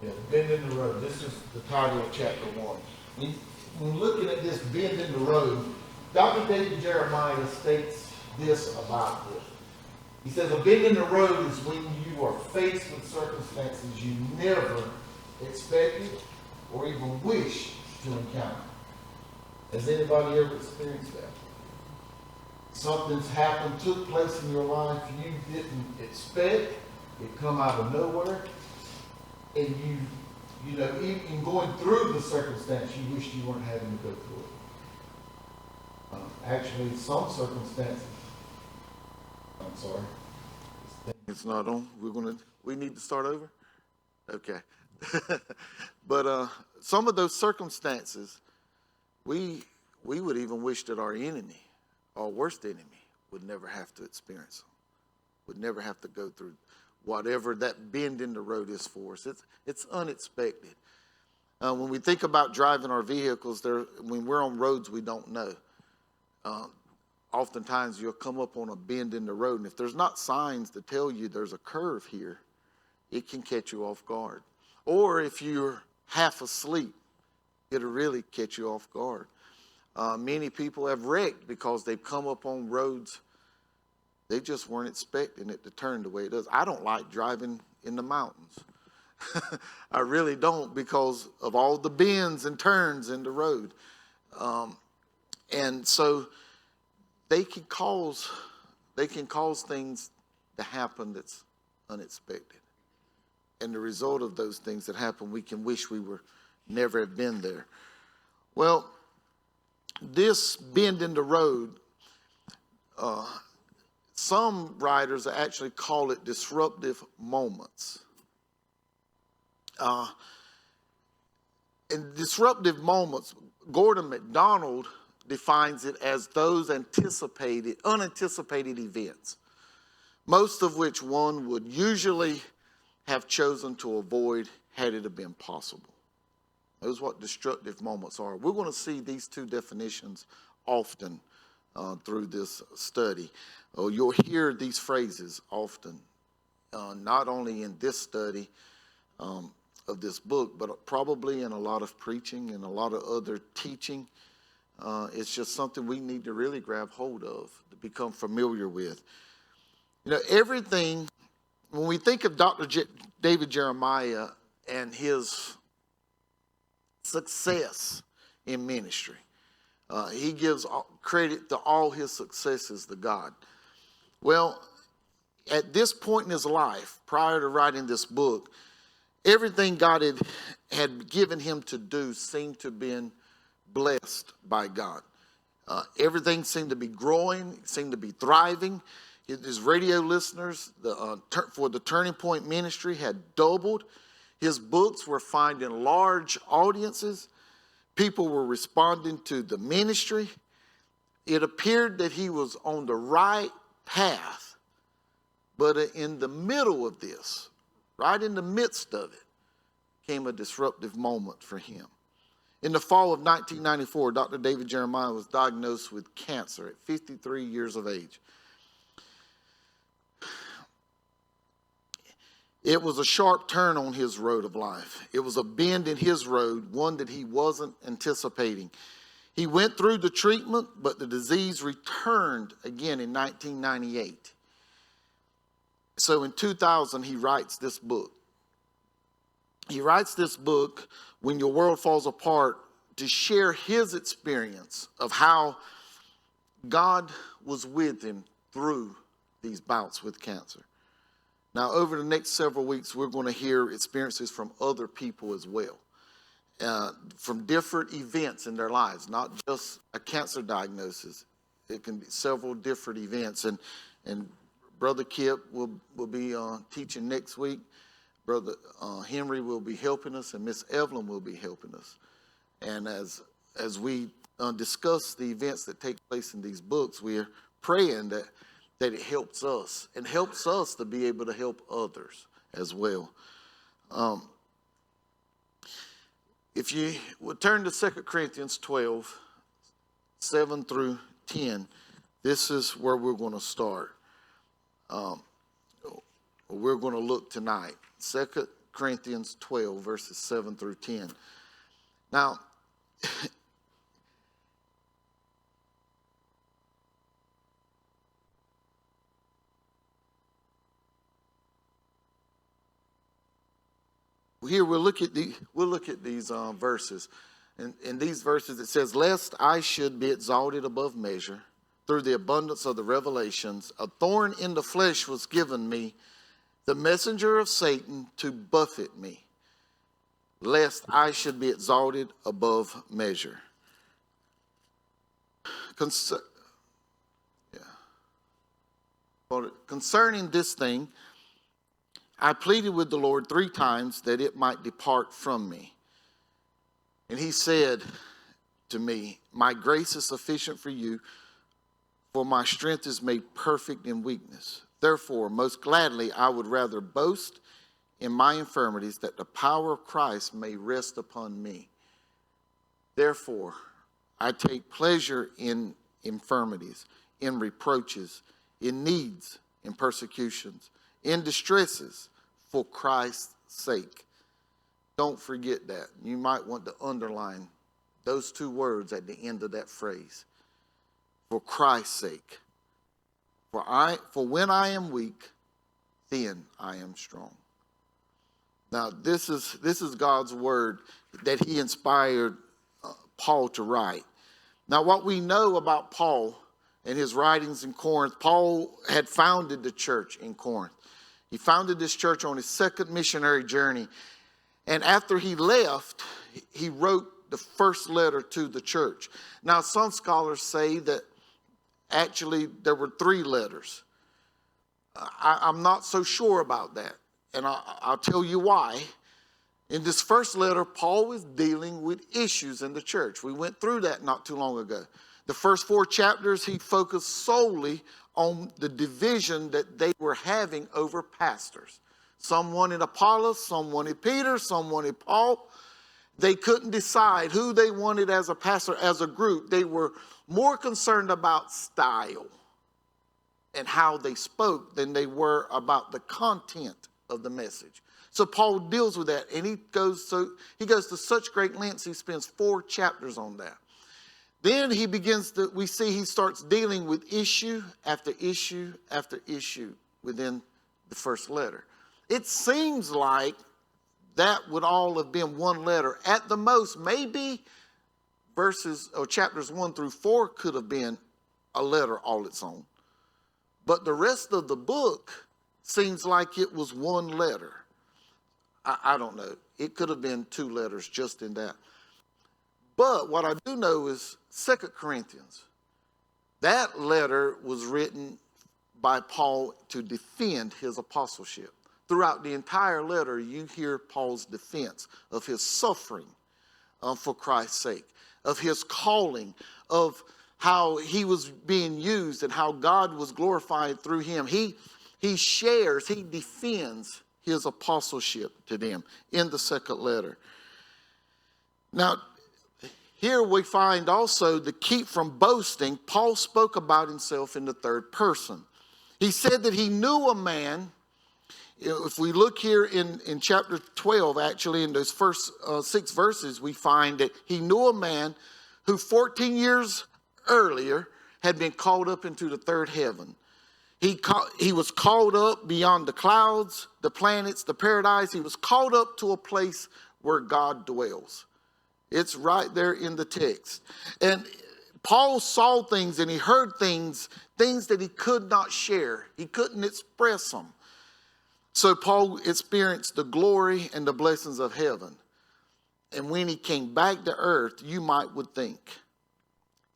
Yeah, bend in the road. This is the title of chapter 1. When looking at this bend in the road, Dr. David Jeremiah states this about this. He says, a bend in the road is when you are faced with circumstances you never expected or even wished to encounter. Has anybody ever experienced that? Something's happened, took place in your life you didn't expect. It come out of nowhere. And you know, even going through the circumstance, you wish you weren't having to go through it. Actually, some circumstances, I'm sorry. It's not on. We need to start over? Okay. But some of those circumstances, we would even wish that our enemy, our worst enemy, would never have to experience them, would never have to go through whatever that bend in the road is for us. It's unexpected. When we think about driving our vehicles, when we're on roads we don't know, oftentimes you'll come up on a bend in the road, and if there's not signs to tell you there's a curve here, it can catch you off guard. Or if you're half asleep, it'll really catch you off guard. Many people have wrecked because they've come up on roads they just weren't expecting it to turn the way it does. I don't like driving in the mountains. I really don't, because of all the bends and turns in the road. And so they can cause things to happen that's unexpected. And the result of those things that happen, we can wish we were never have been there. Well, this bend in the road, some writers actually call it disruptive moments. In disruptive moments, Gordon MacDonald defines it as those unanticipated events, most of which one would usually have chosen to avoid had it have been possible. Those are what destructive moments are. We're going to see these two definitions often through this study. You'll hear these phrases often, not only in this study of this book, but probably in a lot of preaching and a lot of other teaching. It's just something we need to really grab hold of, to become familiar with. You know, everything, when we think of David Jeremiah and his success in ministry, he gives credit to all his successes to God. Well, at this point in his life, prior to writing this book, everything God had given him to do seemed to have been blessed by God. Everything seemed to be growing, seemed to be thriving. His radio listeners for the Turning Point Ministry had doubled. His books were finding large audiences. People were responding to the ministry. It appeared that he was on the right path, but in the middle of this, right in the midst of it, came a disruptive moment for him. In the fall of 1994, Dr. David Jeremiah was diagnosed with cancer at 53 years of age. It was a sharp turn on his road of life. It was a bend in his road, one that he wasn't anticipating. He went through the treatment, but the disease returned again in 1998. So in 2000, he writes this book. He writes this book, When Your World Falls Apart, to share his experience of how God was with him through these bouts with cancer. Now, over the next several weeks, we're going to hear experiences from other people as well, from different events in their lives, not just a cancer diagnosis. It can be several different events. And Brother Kip will be teaching next week. Brother Henry will be helping us, and Miss Evelyn will be helping us. And as we discuss the events that take place in these books, we're praying that it helps us and helps us to be able to help others as well. If you would turn to 2 Corinthians 12, 7 through 10, this is where we're going to start. We're going to look tonight. 2 Corinthians 12, verses 7 through 10. Now, here we'll look at these verses. In these verses it says, "Lest I should be exalted above measure through the abundance of the revelations, a thorn in the flesh was given me, the messenger of Satan to buffet me, lest I should be exalted above measure." Concerning this thing, I pleaded with the Lord 3 times that it might depart from me. And he said to me, "My grace is sufficient for you, for my strength is made perfect in weakness. Therefore, most gladly, I would rather boast in my infirmities, that the power of Christ may rest upon me. Therefore, I take pleasure in infirmities, in reproaches, in needs, in persecutions, in distresses, for Christ's sake." Don't forget that. You might want to underline those 2 words at the end of that phrase. For Christ's sake. For when I am weak, then I am strong. Now, this is God's word that he inspired Paul to write. Now, what we know about Paul and his writings in Corinth, Paul had founded the church in Corinth. He founded this church on his 2nd missionary journey. And after he left, he wrote the first letter to the church. Now, some scholars say that actually there were 3 letters. I'm not so sure about that. And I'll tell you why. In this first letter, Paul was dealing with issues in the church. We went through that not too long ago. The first 4 chapters, he focused solely on the division that they were having over pastors. Some wanted Apollos, some wanted Peter, some wanted Paul. They couldn't decide who they wanted as a pastor, as a group. They were more concerned about style and how they spoke than they were about the content of the message. So Paul deals with that, and he goes to such great lengths, he spends 4 chapters on that. Then he starts dealing with issue after issue after issue within the first letter. It seems like that would all have been 1 letter. At the most, maybe chapters 1 through 4 could have been a letter all its own. But the rest of the book seems like it was 1 letter. I don't know. It could have been 2 letters just in that. But what I do know is 2 Corinthians. That letter was written by Paul to defend his apostleship. Throughout the entire letter, you hear Paul's defense of his suffering for Christ's sake, of his calling, of how he was being used and how God was glorified through him. He defends his apostleship to them in the 2nd letter. Now, here we find also to keep from boasting, Paul spoke about himself in the 3rd person. He said that he knew a man. If we look here in chapter 12, actually in those first 6 verses, we find that he knew a man who 14 years earlier had been called up into the 3rd heaven. He was called up beyond the clouds, the planets, the paradise. He was called up to a place where God dwells. It's right there in the text. And Paul saw things and he heard things that he could not share. He couldn't express them. So Paul experienced the glory and the blessings of heaven. And when he came back to earth, you would think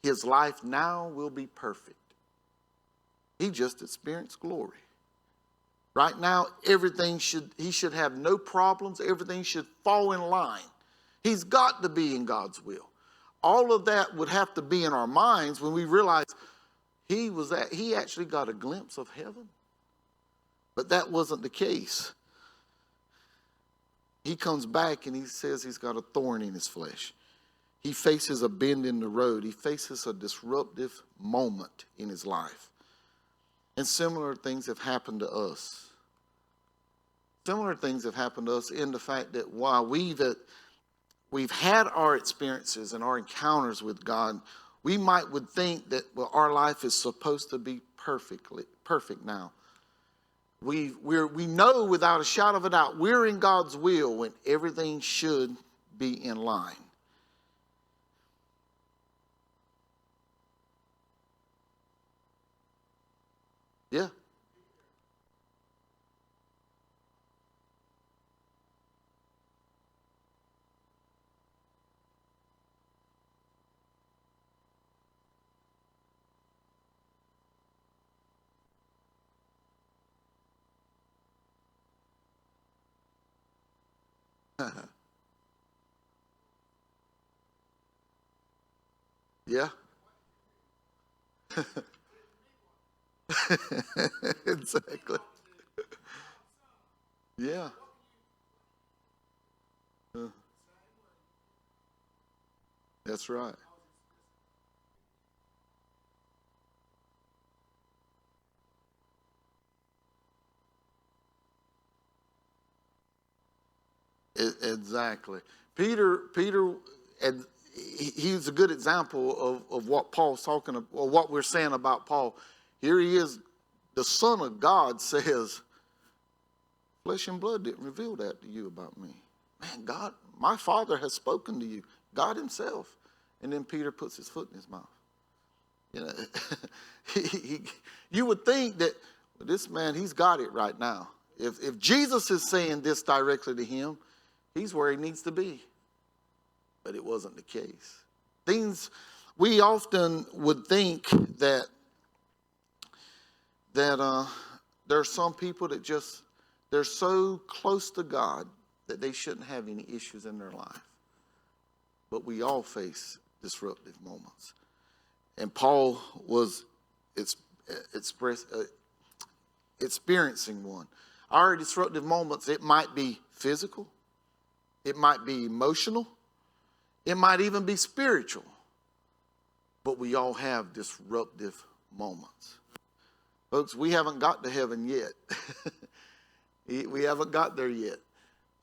his life now will be perfect. He just experienced glory. Right now, he should have no problems. Everything should fall in line. He's got to be in God's will. All of that would have to be in our minds when we realize he actually got a glimpse of heaven. But that wasn't the case. He comes back and he says he's got a thorn in his flesh. He faces a bend in the road. He faces a disruptive moment in his life. And similar things have happened to us. Similar things have happened to us in the fact that while we've had our experiences and our encounters with God, we would think that our life is supposed to be perfect now. We know without a shadow of a doubt we're in God's will when everything should be in line. Yeah. Yeah. Exactly. Yeah. Uh, that's right. Exactly. Peter, and he's a good example of what Paul's talking about, or what we're saying about Paul. Here he is, the Son of God says, flesh and blood didn't reveal that to you about me. Man, God, my Father has spoken to you, God himself. And then Peter puts his foot in his mouth. You know, you would think that this man, he's got it right now. If Jesus is saying this directly to him, he's where he needs to be. But it wasn't the case. We often would think that there are some people that they're so close to God that they shouldn't have any issues in their life. But we all face disruptive moments. And Paul was experiencing one. Our disruptive moments, it might be physical, it might be emotional, it might even be spiritual. But we all have disruptive moments. Folks, we haven't got to heaven yet. We haven't got there yet.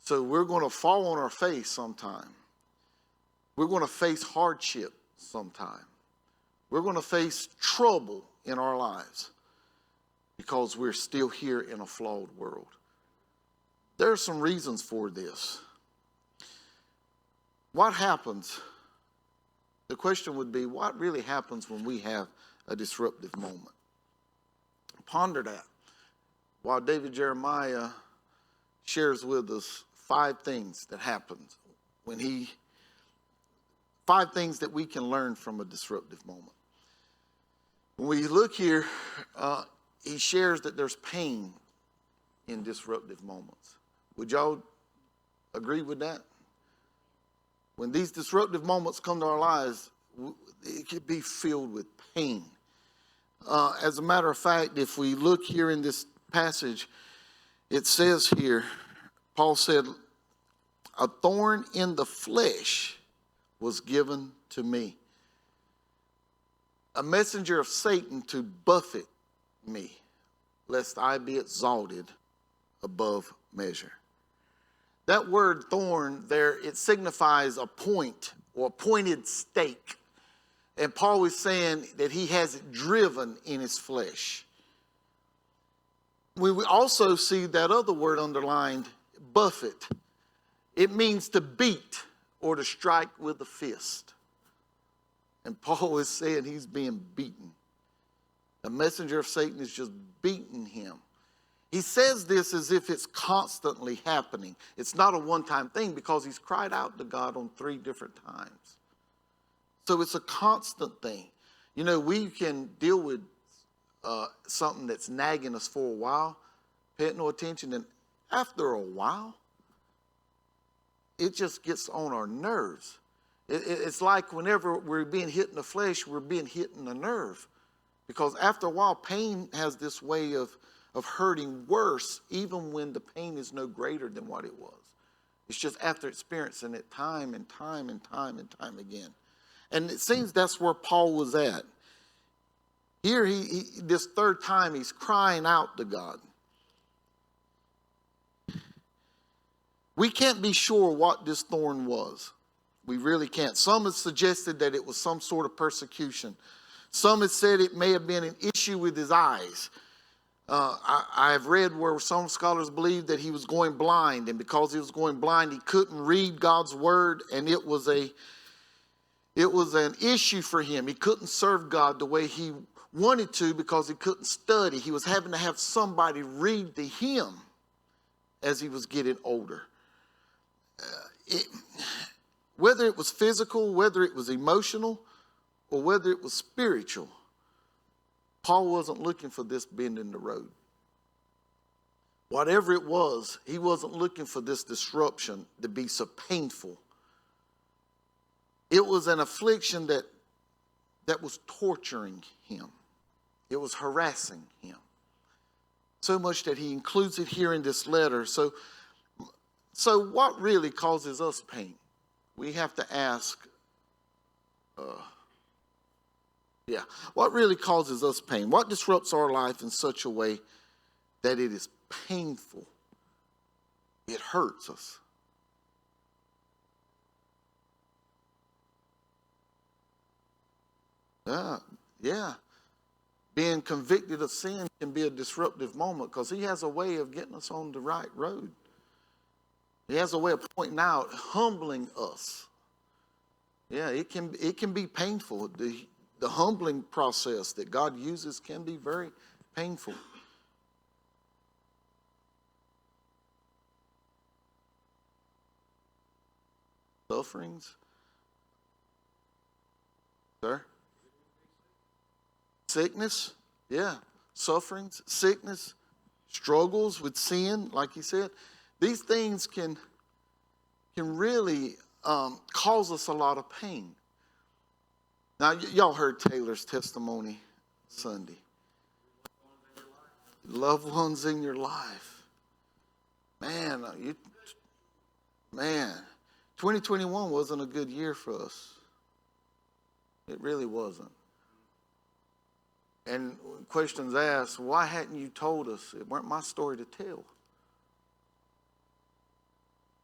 So we're going to fall on our face sometime. We're going to face hardship sometime. We're going to face trouble in our lives because we're still here in a flawed world. There are some reasons for this. What happens? The question would be, what really happens when we have a disruptive moment? Ponder that while David Jeremiah shares with us 5 things that happened when 5 things that we can learn from a disruptive moment. When we look here, he shares that there's pain in disruptive moments. Would y'all agree with that? When these disruptive moments come to our lives, it could be filled with pain. As a matter of fact, if we look here in this passage, it says here, Paul said, a thorn in the flesh was given to me, a messenger of Satan to buffet me, lest I be exalted above measure. That word thorn there, it signifies a point or a pointed stake. And Paul is saying that he has it driven in his flesh. We also see that other word underlined, buffet. It means to beat or to strike with a fist. And Paul is saying he's being beaten. The messenger of Satan is just beating him. He says this as if it's constantly happening. It's not a one-time thing because he's cried out to God on 3 different times. So it's a constant thing. You know, we can deal with something that's nagging us for a while, paying no attention, and after a while, it just gets on our nerves. It's like whenever we're being hit in the flesh, we're being hit in the nerve. Because after a while, pain has this way of hurting worse, even when the pain is no greater than what it was. It's just after experiencing it time and time and time and time again. And it seems that's where Paul was at. Here, this 3rd time, he's crying out to God. We can't be sure what this thorn was. We really can't. Some have suggested that it was some sort of persecution. Some have said it may have been an issue with his eyes. I have read where some scholars believe that he was going blind, and because he was going blind, he couldn't read God's word, and it was an issue for him. He couldn't serve God the way he wanted to because he couldn't study. He was having to have somebody read to him as he was getting older. Whether it was physical, whether it was emotional, or whether it was spiritual, Paul wasn't looking for this bend in the road. Whatever it was, he wasn't looking for this disruption to be so painful. It was an affliction that was torturing him. It was harassing him. So much that he includes it here in this letter. So what really causes us pain? We have to ask, what really causes us pain? What disrupts our life in such a way that it is painful? It hurts us. Yeah. Being convicted of sin can be a disruptive moment because he has a way of getting us on the right road. He has a way of pointing out, humbling us. Yeah, it can be painful. The humbling process that God uses can be very painful. Sufferings. Sir? Sickness. Yeah. Sufferings, sickness, struggles with sin, like he said. These things can really cause us a lot of pain. Now, y'all heard Taylor's testimony Sunday. Loved ones in your life. Man, 2021 wasn't a good year for us. It really wasn't. And questions asked, why hadn't you told us? It weren't my story to tell.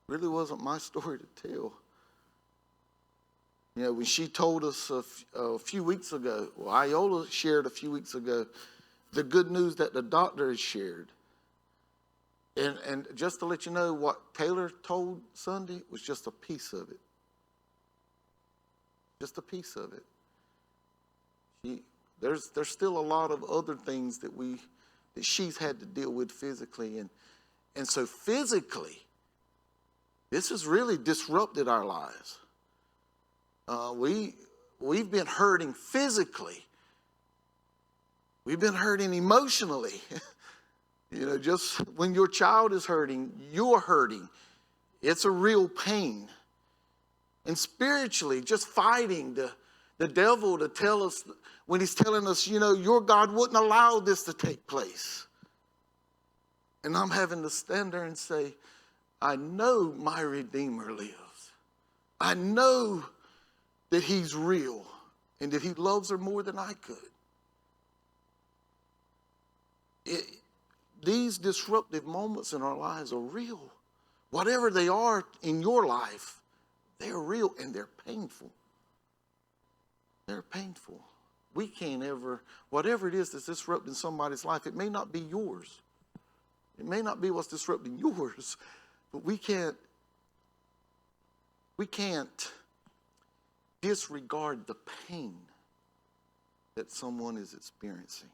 It really wasn't my story to tell. You know, when she told us a few weeks ago, well, Iola shared a few weeks ago, the good news that the doctor has shared. And just to let you know, what Taylor told Sunday was just a piece of it. Just a piece of it. There's still a lot of other things that she's had to deal with physically. And so physically, this has really disrupted our lives. We've been hurting physically. We've been hurting emotionally. You know, just when your child is hurting, you're hurting. It's a real pain. And spiritually, just fighting the devil to tell us, when he's telling us, you know, your God wouldn't allow this to take place. And I'm having to stand there and say, I know my Redeemer lives. I know that he's real and that he loves her more than I could. These disruptive moments in our lives are real. Whatever they are in your life, they're real and they're painful. They're painful. We can't ever, whatever it is that's disrupting somebody's life, it may not be yours. It may not be what's disrupting yours, but we can't disregard the pain that someone is experiencing.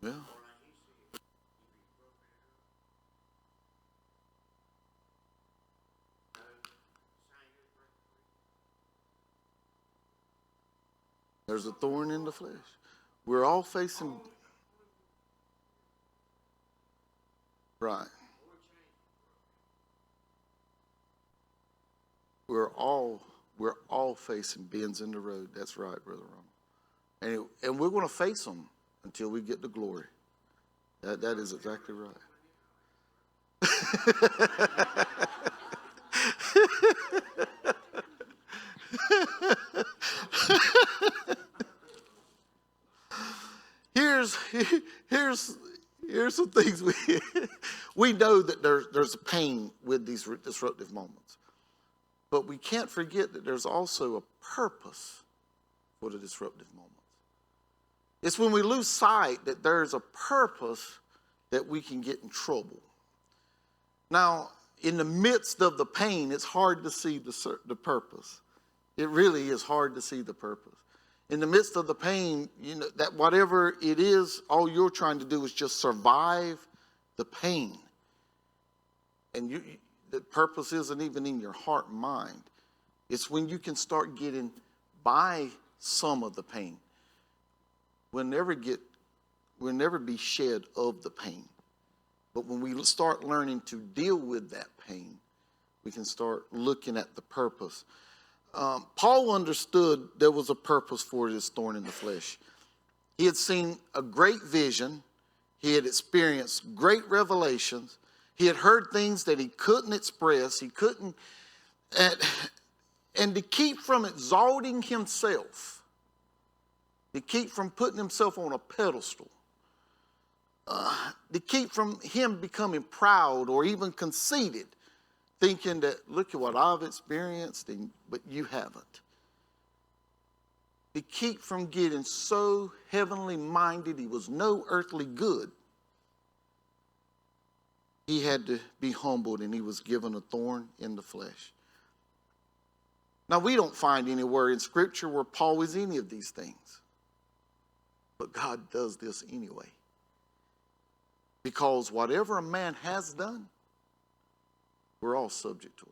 Yeah. There's a thorn in the flesh. We're all facing. Right. We're all facing bends in the road. That's right, Brother Ron. And we're going to face them until we get to glory. That is exactly right. here's here's here's some things we know that there's a pain with these disruptive moments, but we can't forget that there's also a purpose for the disruptive moments. It's when we lose sight that there's a purpose that we can get in trouble. Now, in the midst of the pain, it's hard to see the purpose. It really is hard to see the purpose. In the midst of the pain, you know that whatever it is, all you're trying to do is just survive the pain. And the purpose isn't even in your heart and mind. It's when you can start getting by some of the pain. We'll never be shed of the pain. But when we start learning to deal with that pain, we can start looking at the purpose. Paul understood there was a purpose for this thorn in the flesh. He had seen a great vision. He had experienced great revelations. He had heard things that he couldn't express. He couldn't, and to keep from exalting himself, to keep from putting himself on a pedestal, to keep from him becoming proud or even conceited, thinking that, look at what I've experienced, but you haven't. To keep from getting so heavenly minded he was no earthly good, he had to be humbled and he was given a thorn in the flesh. Now, we don't find anywhere in Scripture where Paul is any of these things. But God does this anyway. Because whatever a man has done, we're all subject to it.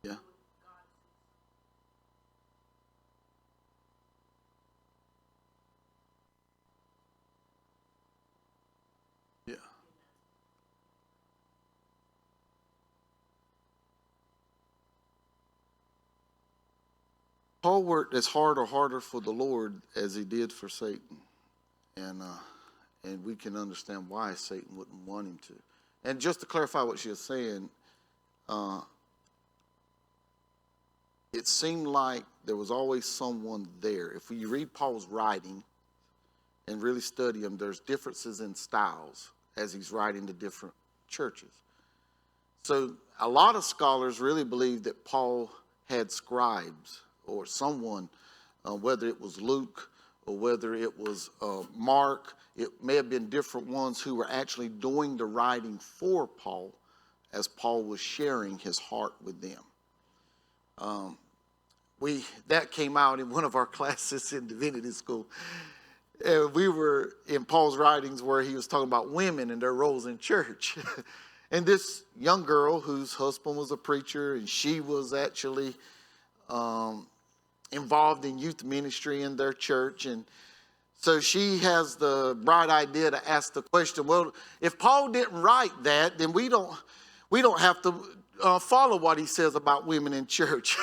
Yeah. Yeah. Paul worked as hard or harder for the Lord as he did for Satan. And we can understand why Satan wouldn't want him to. And just to clarify what she was saying, it seemed like there was always someone there. If you read Paul's writing and really study him, there's differences in styles as he's writing to different churches. So a lot of scholars really believe that Paul had scribes or someone, whether it was Luke or whether it was Mark, it may have been different ones who were actually doing the writing for Paul as Paul was sharing his heart with them. That came out in one of our classes in divinity school. And we were in Paul's writings where he was talking about women and their roles in church. And this young girl whose husband was a preacher and she was actually involved in youth ministry in their church. And so she has the bright idea to ask the question, well, if Paul didn't write that, then we don't have to follow what he says about women in church.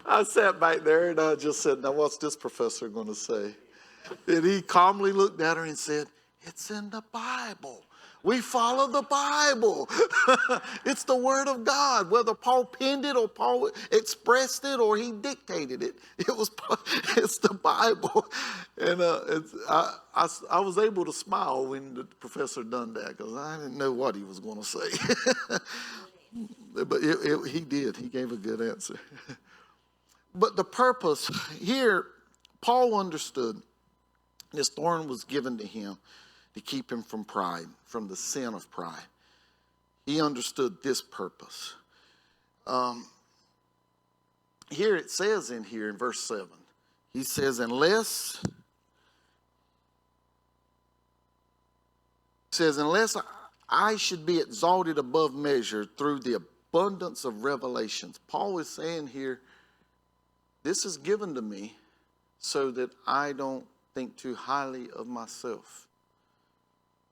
I sat back there and I just said, now what's this professor going to say? And he calmly looked at her and said, it's in the Bible. We follow the Bible. It's the Word of God. Whether Paul penned it or Paul expressed it or he dictated it, it's the Bible. And I was able to smile when the professor done that because I didn't know what he was going to say. But he did. He gave a good answer. But the purpose here, Paul understood this thorn was given to him to keep him from pride, from the sin of pride. He understood this purpose. Here it says in verse 7, he says, unless I should be exalted above measure through the abundance of revelations. Paul is saying here, this is given to me so that I don't think too highly of myself.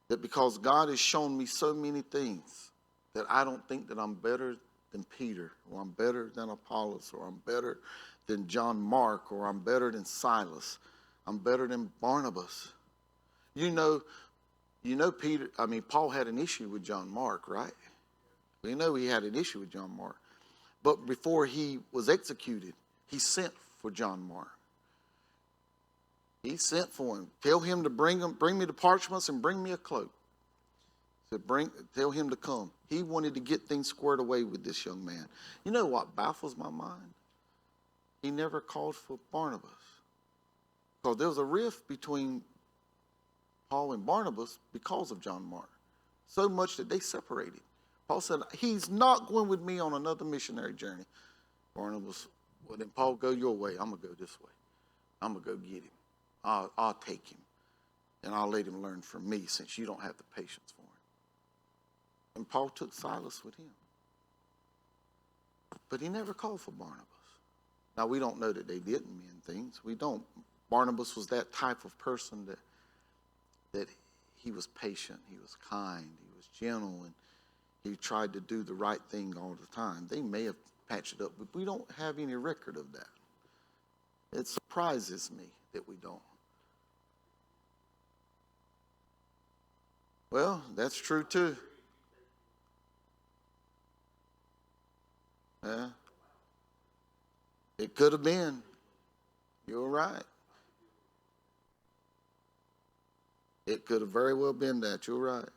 That because God has shown me so many things, that I don't think that I'm better than Peter, or I'm better than Apollos, or I'm better than John Mark, or I'm better than Silas. I'm better than Barnabas. You know Paul had an issue with John Mark, right? We know he had an issue with John Mark. But before he was executed, he sent for John Mark. He sent for him. Tell him to bring me the parchments and bring me a cloak. Said, tell him to come. He wanted to get things squared away with this young man. You know what baffles my mind? He never called for Barnabas. Because there was a rift between Paul and Barnabas because of John Mark. So much that they separated. Paul said, he's not going with me on another missionary journey. Barnabas, well then Paul, go your way. I'm going to go this way. I'm going to go get him. I'll take him. And I'll let him learn from me since you don't have the patience for him. And Paul took Silas with him. But he never called for Barnabas. Now, we don't know that they didn't mean things. We don't. Barnabas was that type of person that he was patient, he was kind, he was gentle, and he tried to do the right thing all the time. They may have patched it up, but we don't have any record of that. It surprises me that we don't. Well, that's true too. Yeah. It could have been. You're right. It could have very well been that. You're right.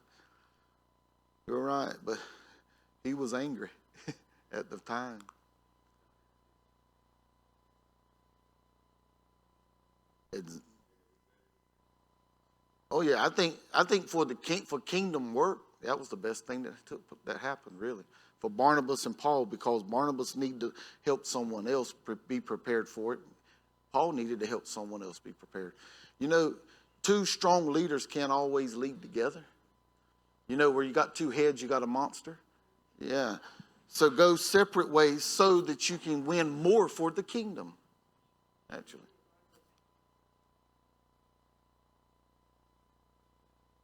You're right. But he was angry at the time. Oh yeah, I think for kingdom work, that was the best thing that happened, really, for Barnabas and Paul, because Barnabas needed to help someone else be prepared for it. Paul needed to help someone else be prepared. You know, two strong leaders can't always lead together. You know, where you got two heads, you got a monster. Yeah. So go separate ways so that you can win more for the kingdom, actually.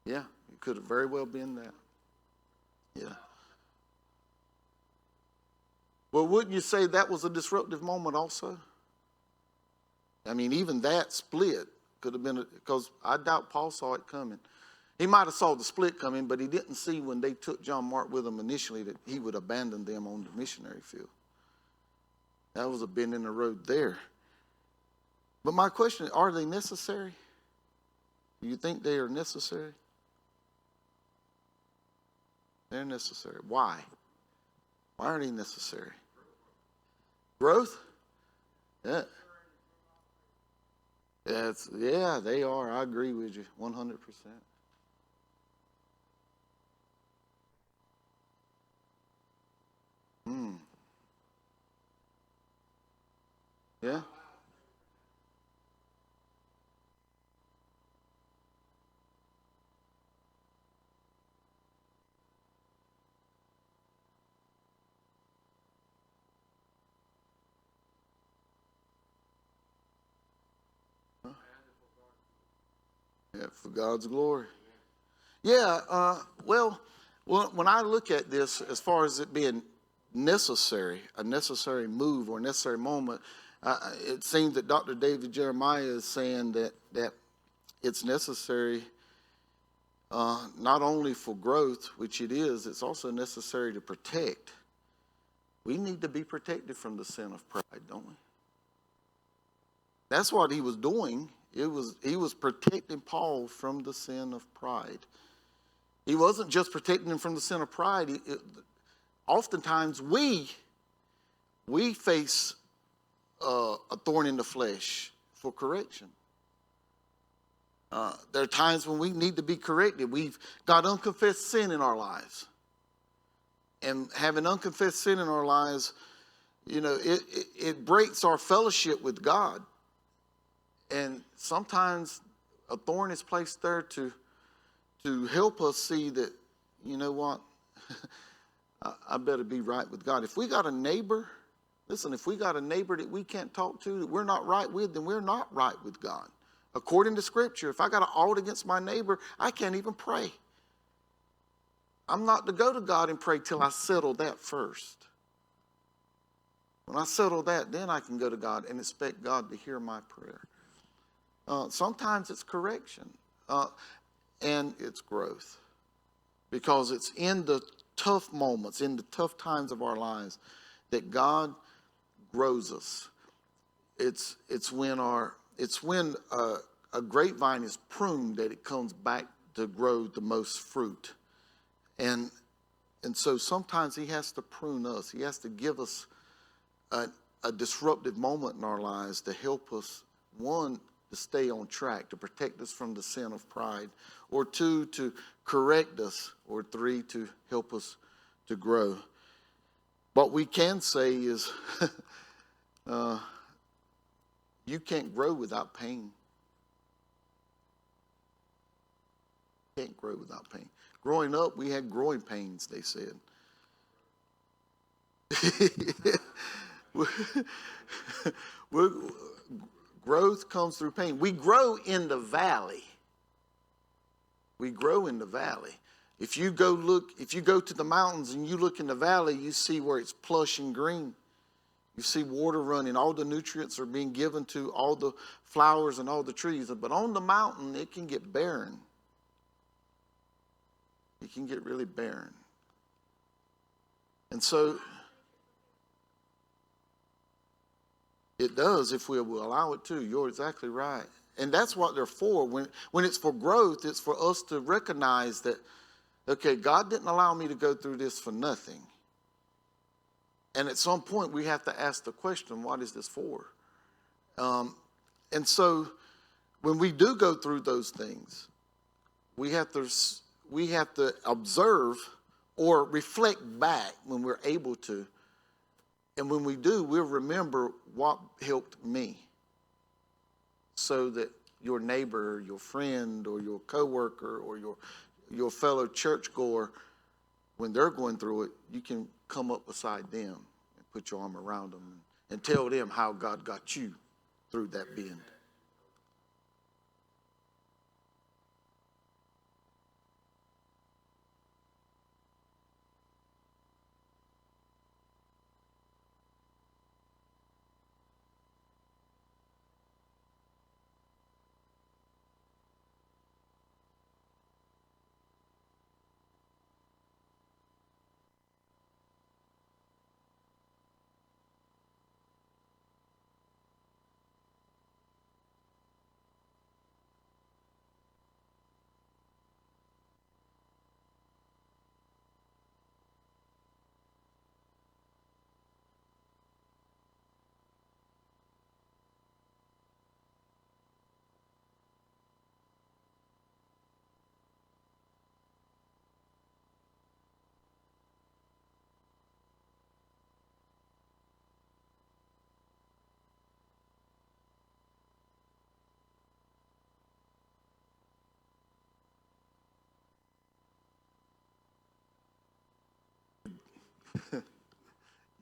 Yeah, it could have very well been that. Yeah. Well, wouldn't you say that was a disruptive moment also? I mean, even that split could have been, because I doubt Paul saw it coming. He might have saw the split coming, but he didn't see when they took John Mark with them initially that he would abandon them on the missionary field. That was a bend in the road there. But my question is, are they necessary? Do you think they are necessary? They're necessary. Why? Why are they necessary? Growth? Yeah. Yeah, they are. I agree with you 100%. Yeah. Yeah, for God's glory. Yeah, well, when I look at this, as far as it being necessary, a necessary move or a necessary moment, it seems that Dr. David Jeremiah is saying that it's necessary not only for growth, which it is, it's also necessary to protect. We need to be protected from the sin of pride, don't we? That's what he was doing. He was protecting Paul from the sin of pride. He wasn't just protecting him from the sin of pride. Oftentimes we face a thorn in the flesh for correction. There are times when we need to be corrected. We've got unconfessed sin in our lives. And having unconfessed sin in our lives, you know, it breaks our fellowship with God. And sometimes a thorn is placed there to help us see that, you know what, I better be right with God. If we got a neighbor, listen, if we got a neighbor that we can't talk to, that we're not right with, then we're not right with God. According to Scripture, if I got an ought against my neighbor, I can't even pray. I'm not to go to God and pray till I settle that first. When I settle that, then I can go to God and expect God to hear my prayer. Sometimes it's correction and it's growth, because it's in the tough moments, in the tough times of our lives, that God grows us. It's when a grapevine is pruned that it comes back to grow the most fruit. And so sometimes he has to prune us. He has to give us a disruptive moment in our lives to help us, one, to stay on track, to protect us from the sin of pride, or two, to correct us, or three, to help us to grow. What we can say is you can't grow without pain. You can't grow without pain. Growing up, we had growing pains, they said. Growth comes through pain. We grow in the valley. We grow in the valley. If you go to the mountains and you look in the valley, you see where it's plush and green. You see water running. All the nutrients are being given to all the flowers and all the trees. But on the mountain, it can get barren. It can get really barren. And so it does if we will allow it to. You're exactly right. And that's what they're for. When it's for growth, it's for us to recognize that, okay, God didn't allow me to go through this for nothing. And at some point, we have to ask the question, what is this for? And so when we do go through those things, we have to observe or reflect back when we're able to. And when we do, we'll remember what helped me, so that your neighbor, your friend, or your coworker, or your fellow churchgoer, when they're going through it, you can come up beside them and put your arm around them and tell them how God got you through that bend.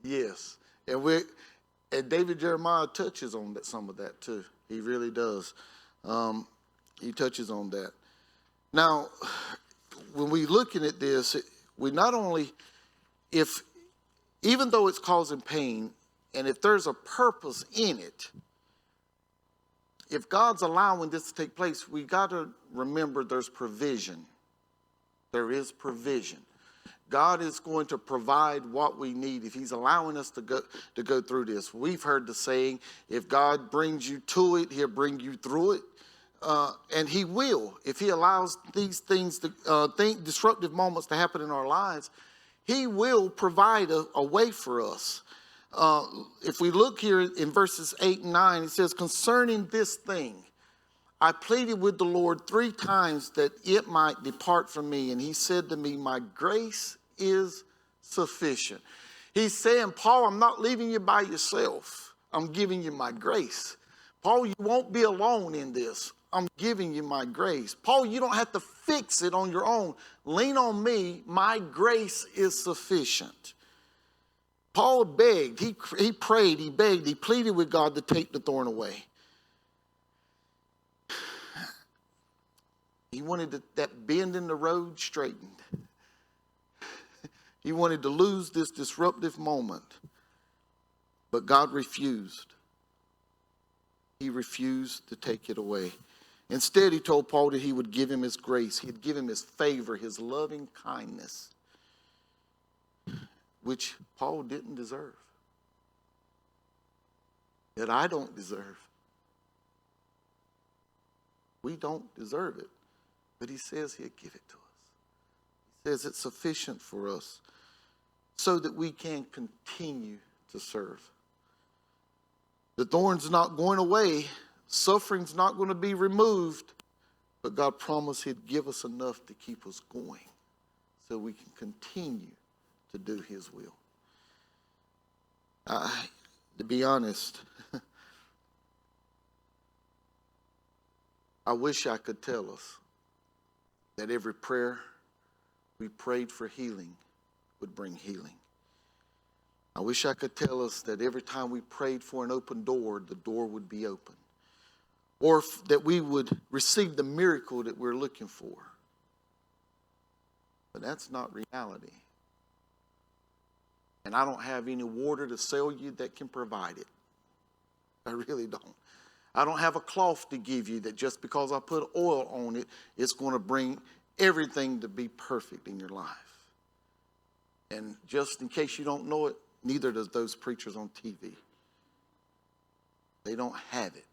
Yes. And David Jeremiah touches on some of that too. He really does. He touches on that. Now, when we looking at this, we not only, even though it's causing pain, and if there's a purpose in it, if God's allowing this to take place, we got to remember there's provision. There is provision. God is going to provide what we need if he's allowing us to go through this. We've heard the saying, if God brings you to it, he'll bring you through it. And he will. If he allows these things, disruptive moments to happen in our lives, he will provide a way for us. If we look here in verses 8 and 9, it says, concerning this thing, I pleaded with the Lord 3 times that it might depart from me. And he said to me, my grace is sufficient. He's saying, Paul, I'm not leaving you by yourself. I'm giving you my grace. Paul, you won't be alone in this. I'm giving you my grace. Paul, you don't have to fix it on your own. Lean on me. My grace is sufficient. Paul begged, he prayed, he begged, he pleaded with God to take the thorn away. He wanted that bend in the road straightened. He wanted to lose this disruptive moment. But God refused. He refused to take it away. Instead, he told Paul that he would give him his grace. He'd give him his favor, his loving kindness, which Paul didn't deserve. That I don't deserve. We don't deserve it. But he says he'll give it to us. He says it's sufficient for us so that we can continue to serve. The thorn's not going away. Suffering's not going to be removed. But God promised he'd give us enough to keep us going so we can continue to do his will. To be honest, I wish I could tell us that every prayer we prayed for healing would bring healing. I wish I could tell us that every time we prayed for an open door, the door would be open. Or that we would receive the miracle that we're looking for. But that's not reality. And I don't have any water to sell you that can provide it. I really don't. I don't have a cloth to give you that just because I put oil on it, it's going to bring everything to be perfect in your life. And just in case you don't know it, neither does those preachers on TV. They don't have it.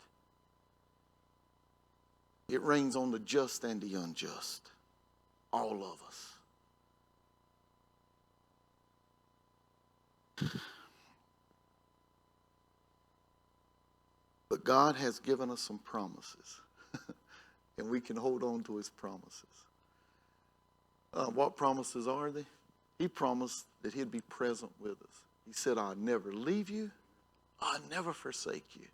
It rains on the just and the unjust. All of us. But God has given us some promises. And we can hold on to his promises. What promises are they? He promised that he'd be present with us. He said, I'll never leave you. I'll never forsake you.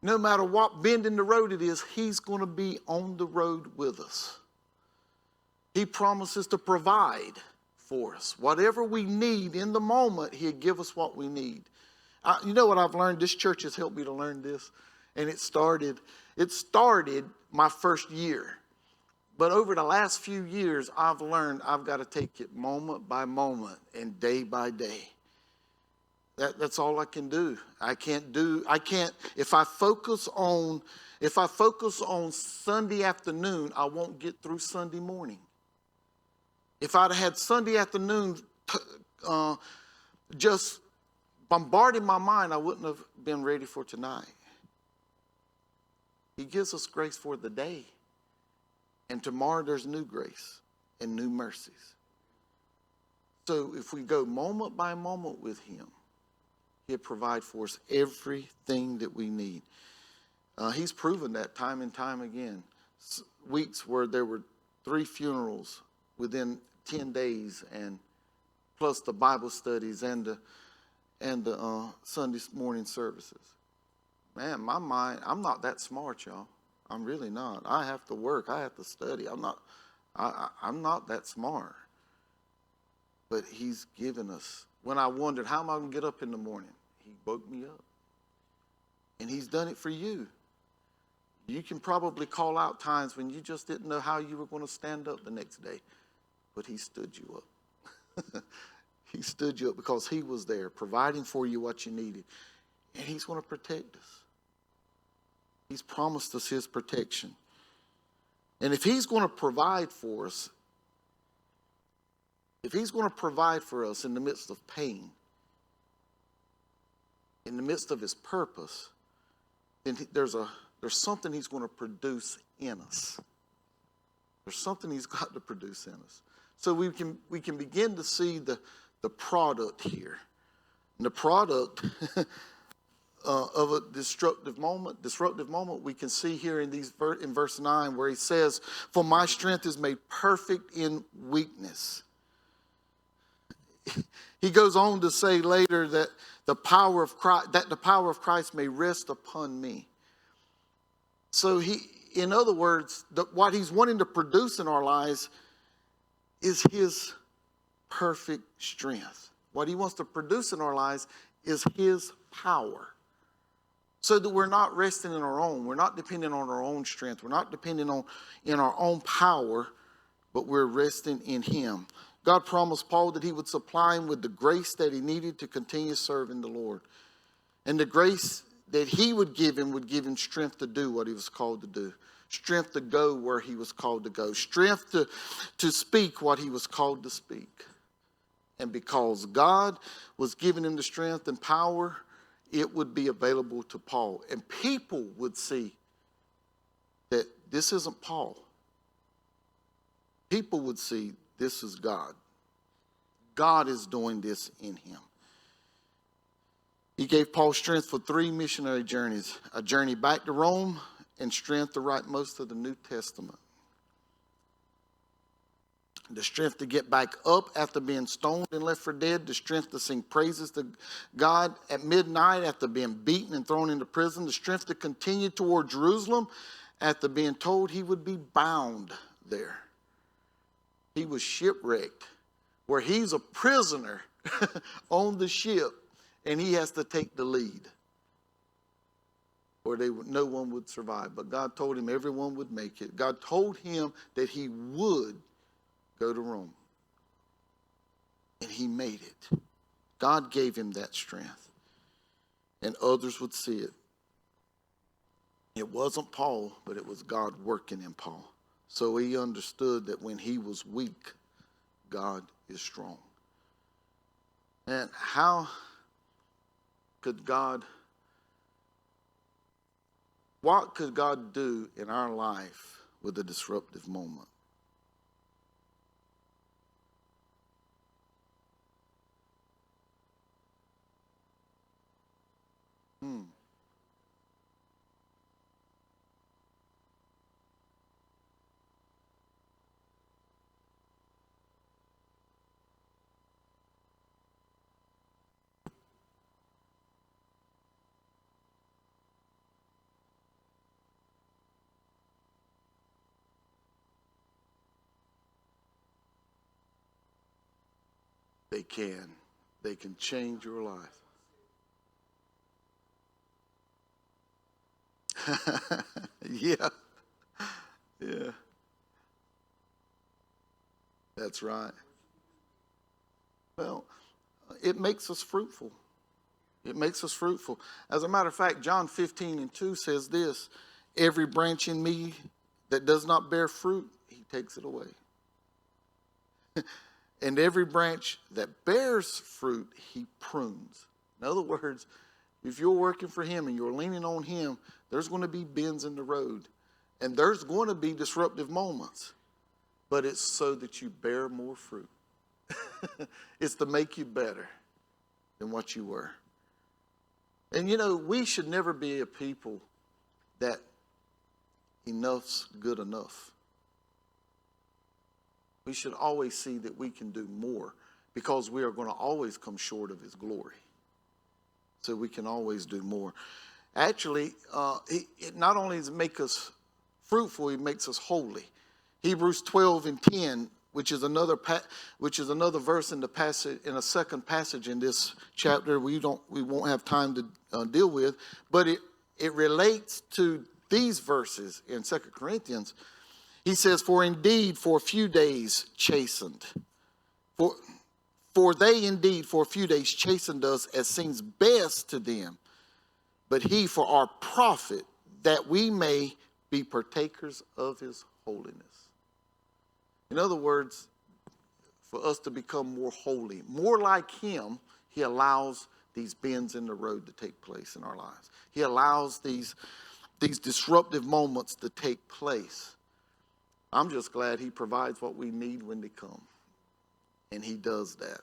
No matter what bend in the road it is, he's going to be on the road with us. He promises to provide for us. Whatever we need in the moment, he'll give us what we need. You know what I've learned? This church has helped me to learn this. And it started my first year. But over the last few years, I've learned I've got to take it moment by moment and day by day. That's all I can do. If I focus on Sunday afternoon, I won't get through Sunday morning. If I'd had Sunday afternoon just bombarding my mind, I wouldn't have been ready for tonight. He gives us grace for the day. And tomorrow there's new grace and new mercies. So if we go moment by moment with him, he'll provide for us everything that we need. He's proven that time and time again. Weeks where there were 3 funerals within 10 days, and plus the Bible studies and the Sunday morning services. Man, my mind, I'm not that smart, y'all. I'm really not. I have to work. I have to study. I'm not that smart. But he's given us. When I wondered, how am I going to get up in the morning? He woke me up. And he's done it for you. You can probably call out times when you just didn't know how you were going to stand up the next day. But he stood you up. He stood you up because he was there providing for you what you needed. And he's going to protect us. He's promised us his protection. And if he's going to provide for us, if he's going to provide for us in the midst of pain, in the midst of his purpose, then there's something he's going to produce in us. There's something he's got to produce in us. So we can begin to see the product here. And the product of a disruptive moment we can see here in verse 9 where he says, for my strength is made perfect in weakness. He goes on to say later that the power of Christ may rest upon me. So in other words, what he's wanting to produce in our lives is his perfect strength. What he wants to produce in our lives is his power. so that we're not resting in our own. We're not depending on our own strength. We're not depending on in our own power, but we're resting in him. God promised Paul that he would supply him with the grace that he needed to continue serving the Lord. And the grace that he would give him strength to do what he was called to do. Strength to go where he was called to go. Strength to speak what he was called to speak. And because God was giving him the strength and power, it would be available to Paul. And people would see that this isn't Paul. People would see this is God. God is doing this in him. He gave Paul strength for 3 missionary journeys. A journey back to Rome and strength to write most of the New Testament. The strength to get back up after being stoned and left for dead. The strength to sing praises to God at midnight after being beaten and thrown into prison. The strength to continue toward Jerusalem after being told he would be bound there. He was shipwrecked, where he's a prisoner on the ship, and he has to take the lead, or no one would survive. But God told him everyone would make it. God told him that he would go to Rome, and he made it. God gave him that strength, and others would see it. It wasn't Paul, but it was God working in Paul. So he understood that when he was weak, God is strong. And how could what could God do in our life with a disruptive moment? They can. They can change your life. Yeah. Yeah. That's right. Well, it makes us fruitful. It makes us fruitful. As a matter of fact, John 15:2 says this: every branch in me that does not bear fruit, he takes it away. And every branch that bears fruit, he prunes. In other words, if you're working for him and you're leaning on him, there's going to be bends in the road. And there's going to be disruptive moments. But it's so that you bear more fruit. It's to make you better than what you were. And you know, we should never be a people that enough's good enough. We should always see that we can do more, because we are going to always come short of his glory. So we can always do more. Actually, it not only does it make us fruitful, it makes us holy. Hebrews 12:10, which is another verse in the passage, in a second passage in this chapter, we won't have time to deal with, but it relates to these verses in 2 Corinthians. He says, "For indeed for a few days chastened, for they indeed for a few days chastened us as seems best to them, but he for our profit, that we may be partakers of his holiness." In other words, for us to become more holy, more like him, he allows these bends in the road to take place in our lives. He allows these disruptive moments to take place. I'm just glad he provides what we need when they come. And he does that.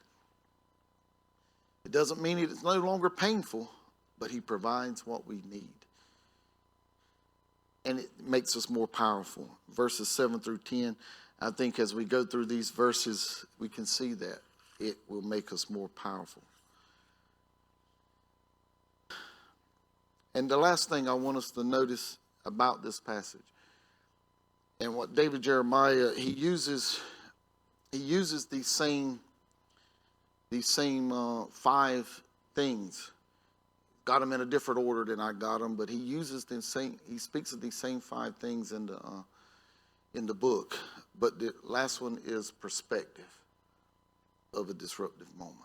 It doesn't mean it's no longer painful, but he provides what we need. And it makes us more powerful. Verses 7-10, I think as we go through these verses, we can see that it will make us more powerful. And the last thing I want us to notice about this passage, and what David Jeremiah, he uses these same 5 things. got them in a different order than I got them, but he speaks of these same 5 things in the book. But the last one is perspective of a disruptive moment.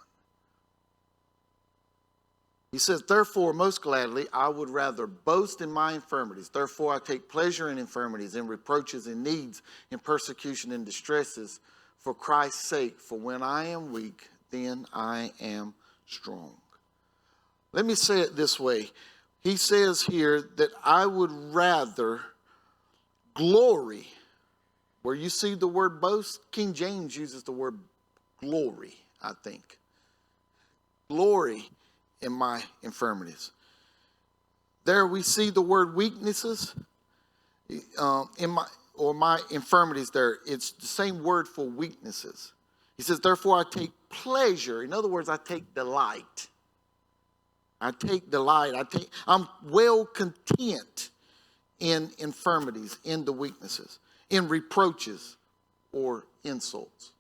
He says, therefore, most gladly, I would rather boast in my infirmities. Therefore, I take pleasure in infirmities, in reproaches, in needs, in persecution, in distresses, for Christ's sake. For when I am weak, then I am strong. Let me say it this way. He says here that I would rather glory. Where you see the word boast, King James uses the word glory, I think. Glory in my infirmities. There we see the word weaknesses my infirmities there. It's the same word for weaknesses. He says, therefore I take pleasure. In other words, I take delight. I take delight. I'm well content in infirmities, in the weaknesses, in reproaches or insults.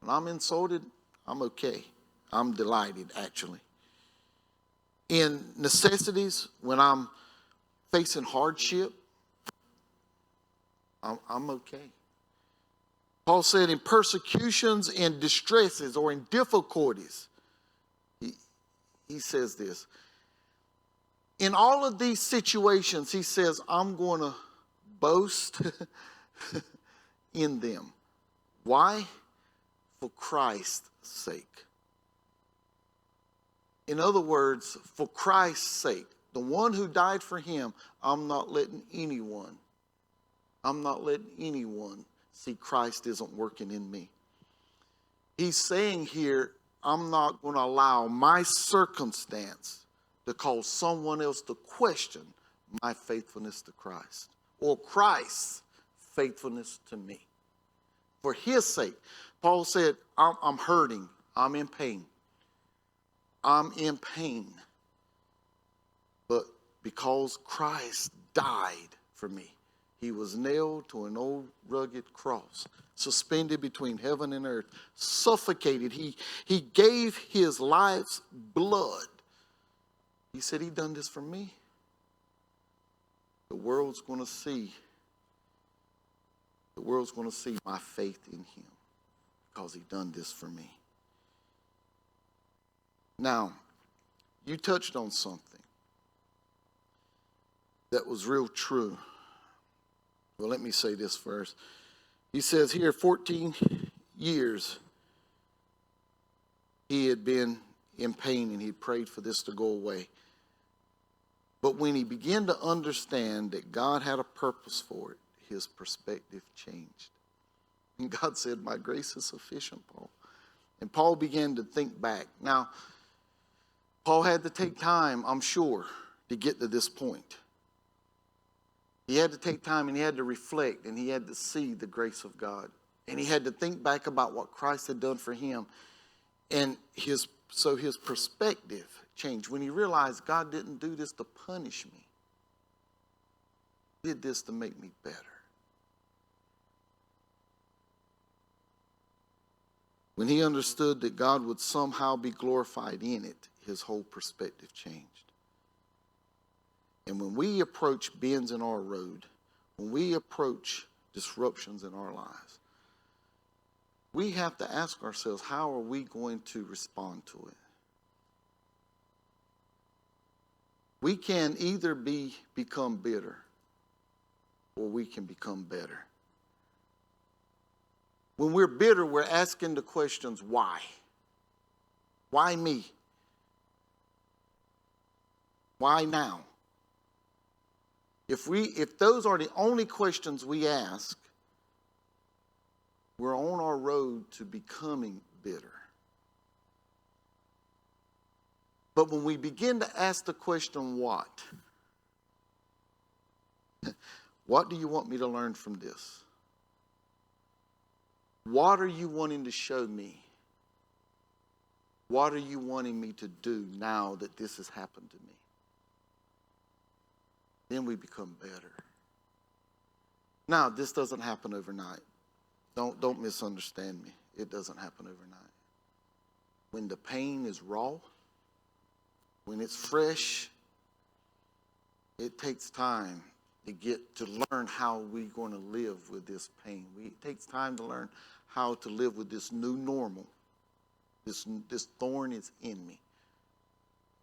When I'm insulted, I'm okay. I'm delighted, actually. In necessities, when I'm facing hardship, I'm okay. Paul said in persecutions, in distresses, or in difficulties, he says this. In all of these situations, he says, I'm going to boast in them. Why? For Christ's sake. In other words, for Christ's sake, the one who died for him, I'm not letting anyone see Christ isn't working in me. He's saying here, I'm not going to allow my circumstance to cause someone else to question my faithfulness to Christ or Christ's faithfulness to me. For his sake, Paul said, I'm hurting. I'm in pain. I'm in pain. But because Christ died for me, he was nailed to an old rugged cross, suspended between heaven and earth, suffocated. He gave his life's blood. He said he done this for me. The world's going to see my faith in him because he done this for me. Now, you touched on something that was real true. Well, let me say this first. He says here, 14 years he had been in pain and he prayed for this to go away. But when he began to understand that God had a purpose for it, his perspective changed. And God said, my grace is sufficient, Paul. And Paul began to think back. Now, Paul had to take time, I'm sure, to get to this point. He had to take time and he had to reflect and he had to see the grace of God. And he had to think back about what Christ had done for him. And his perspective changed when he realized God didn't do this to punish me. He did this to make me better. When he understood that God would somehow be glorified in it, his whole perspective changed. And when we approach bends in our road, when we approach disruptions in our lives, we have to ask ourselves, how are we going to respond to it? We can either become bitter or we can become better. When we're bitter, we're asking the questions, why? Why me? Why now? If those are the only questions we ask, we're on our road to becoming bitter. But when we begin to ask the question, what? What do you want me to learn from this? What are you wanting to show me? What are you wanting me to do now that this has happened to me? Then we become better. Now, this doesn't happen overnight. Don't misunderstand me. It doesn't happen overnight. When the pain is raw, when it's fresh, it takes time to get to learn how we're going to live with this pain. It takes time to learn how to live with this new normal. This thorn is in me.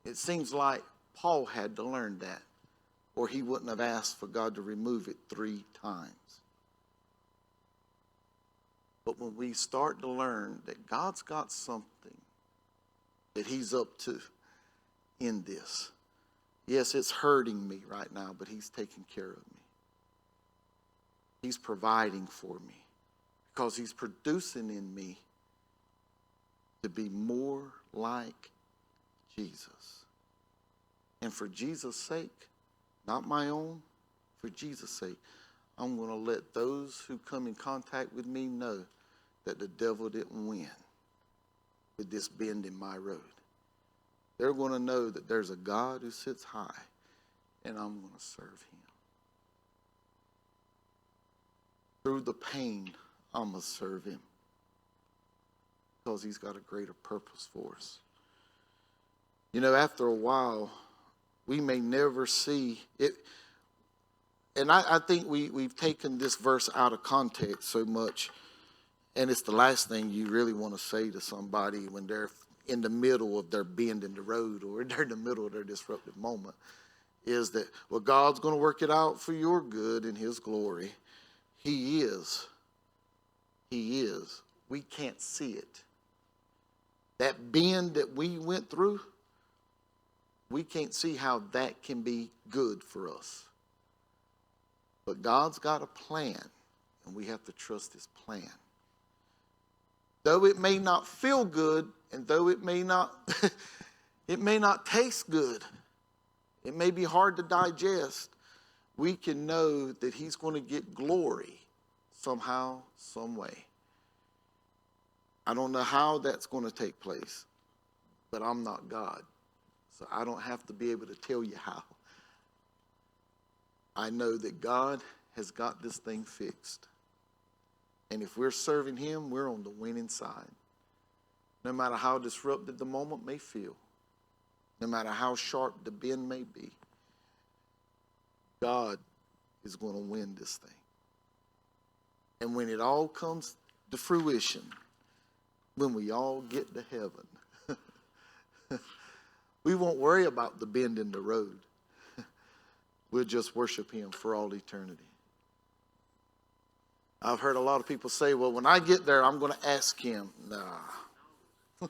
It seems like Paul had to learn that, or he wouldn't have asked for God to remove it 3 times. But when we start to learn that God's got something that he's up to in this, yes, it's hurting me right now, but he's taking care of me. He's providing for me because he's producing in me to be more like Jesus. And for Jesus' sake, not my own, for Jesus' sake, I'm going to let those who come in contact with me know that the devil didn't win with this bend in my road. They're going to know that there's a God who sits high, and I'm going to serve him. Through the pain, I'm going to serve him because he's got a greater purpose for us. You know, after a while, we may never see it. And I think we've taken this verse out of context so much. And it's the last thing you really want to say to somebody when they're in the middle of their bend in the road or they're in the middle of their disruptive moment is that, well, God's going to work it out for your good and his glory. He is. He is. We can't see it. That bend that we went through, we can't see how that can be good for us. But God's got a plan, and we have to trust his plan. Though it may not feel good, and though it may not taste good, it may be hard to digest, we can know that he's going to get glory somehow, some way. I don't know how that's going to take place, but I'm not God. So I don't have to be able to tell you how. I know that God has got this thing fixed. And if we're serving him, we're on the winning side. No matter how disrupted the moment may feel, no matter how sharp the bend may be, God is going to win this thing. And when it all comes to fruition, when we all get to heaven, we won't worry about the bend in the road. We'll just worship him for all eternity. I've heard a lot of people say, well, when I get there, I'm going to ask him. Nah.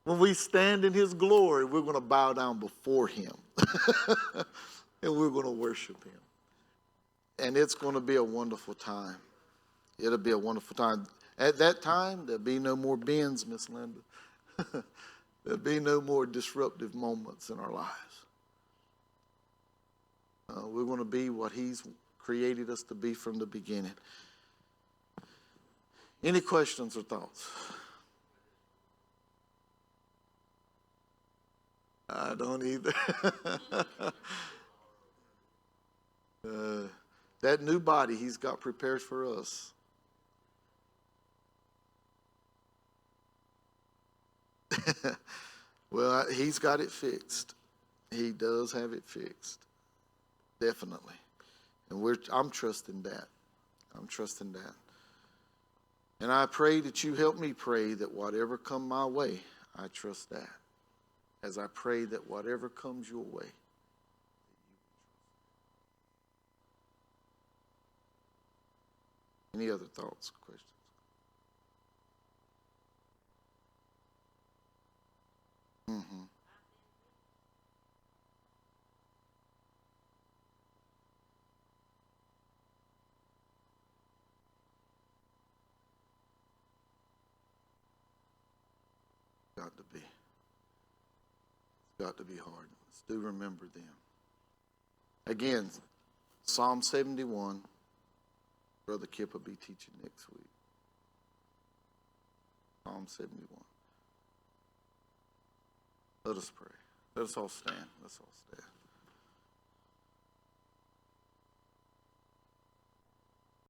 When we stand in his glory, we're going to bow down before him. And we're going to worship him. And it's going to be a wonderful time. It'll be a wonderful time. At that time, there'll be no more bends, Miss Linda. There'll be no more disruptive moments in our lives. We're going to be what he's created us to be from the beginning. Any questions or thoughts? I don't either. That new body he's got prepared for us. Well, he's got it fixed. He does have it fixed. Definitely. And I'm trusting that. I'm trusting that. And I pray that you help me pray that whatever come my way, I trust that. As I pray that whatever comes your way, any other thoughts, questions? Mm-hmm. Got to be. It's got to be hard. Let's do remember them. Again, Psalm 71. Brother Kip will be teaching next week. Psalm 71. Let us pray. Let us all stand. Let's all stand.